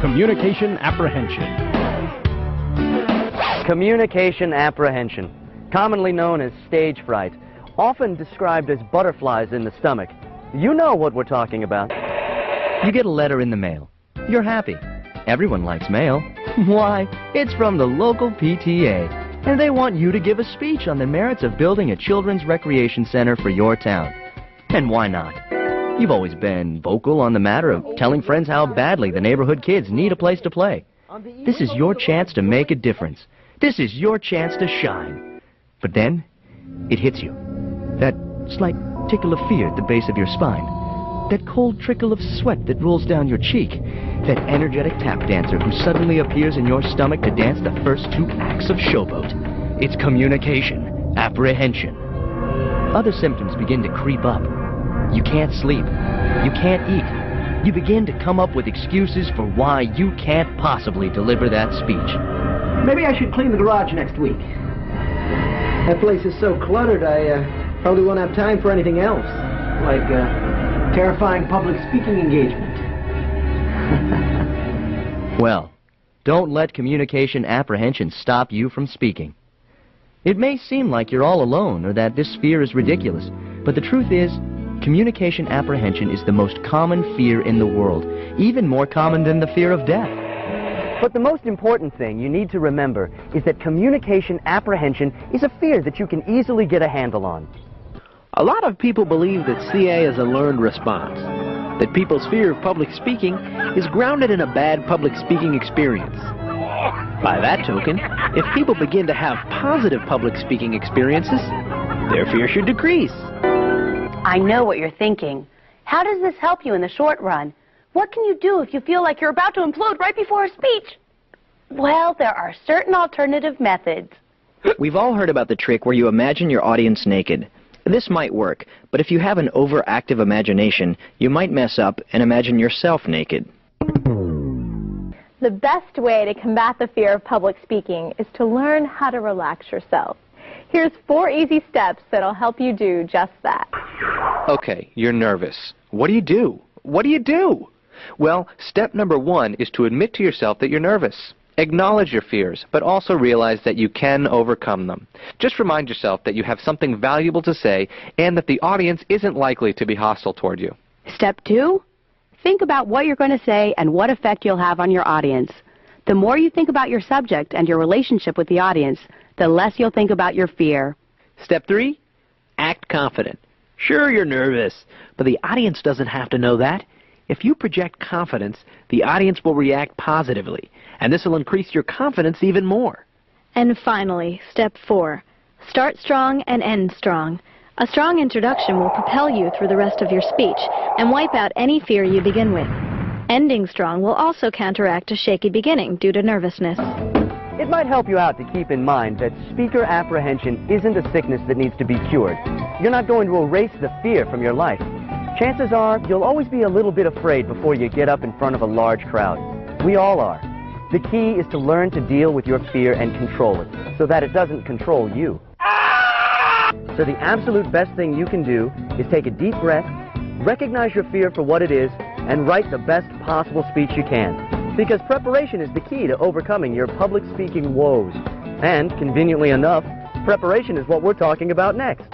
communication apprehension. Communication apprehension, commonly known as stage fright, often described as butterflies in the stomach. You know what we're talking about. You get a letter in the mail. You're happy. Everyone likes mail. Why? It's from the local PTA, and they want you to give a speech on the merits of building a children's recreation center for your town. And why not? You've always been vocal on the matter of telling friends how badly the neighborhood kids need a place to play. This is your chance to make a difference. This is your chance to shine. But then, it hits you. That slight tickle of fear at the base of your spine. That cold trickle of sweat that rolls down your cheek. That energetic tap dancer who suddenly appears in your stomach to dance the first 2 acts of Showboat. It's communication apprehension. Other symptoms begin to creep up. You can't sleep. You can't eat. You begin to come up with excuses for why you can't possibly deliver that speech. Maybe I should clean the garage next week. That place is so cluttered, I probably won't have time for anything else. Like a terrifying public speaking engagement. Well, don't let communication apprehension stop you from speaking. It may seem like you're all alone or that this fear is ridiculous, but the truth is, communication apprehension is the most common fear in the world, even more common than the fear of death. But the most important thing you need to remember is that communication apprehension is a fear that you can easily get a handle on. A lot of people believe that CA is a learned response, that people's fear of public speaking is grounded in a bad public speaking experience. By that token, if people begin to have positive public speaking experiences, their fear should decrease. I know what you're thinking. How does this help you in the short run? What can you do if you feel like you're about to implode right before a speech? Well, there are certain alternative methods. We've all heard about the trick where you imagine your audience naked. This might work, but if you have an overactive imagination, you might mess up and imagine yourself naked. The best way to combat the fear of public speaking is to learn how to relax yourself. Here's 4 easy steps that'll help you do just that. Okay, you're nervous. What do you do? What do you do? Well, step number 1 is to admit to yourself that you're nervous. Acknowledge your fears, but also realize that you can overcome them. Just remind yourself that you have something valuable to say and that the audience isn't likely to be hostile toward you. Step 2, think about what you're going to say and what effect you'll have on your audience. The more you think about your subject and your relationship with the audience, the less you'll think about your fear. Step 3, act confident. Sure, you're nervous, but the audience doesn't have to know that. If you project confidence, the audience will react positively, and this will increase your confidence even more. And finally, step 4, start strong and end strong. A strong introduction will propel you through the rest of your speech and wipe out any fear you begin with. Ending strong will also counteract a shaky beginning due to nervousness. It might help you out to keep in mind that speaker apprehension isn't a sickness that needs to be cured. You're not going to erase the fear from your life. Chances are you'll always be a little bit afraid before you get up in front of a large crowd. We all are. The key is to learn to deal with your fear and control it so that it doesn't control you. So the absolute best thing you can do is take a deep breath, recognize your fear for what it is, and write the best possible speech you can. Because preparation is the key to overcoming your public speaking woes. And, conveniently enough, preparation is what we're talking about next.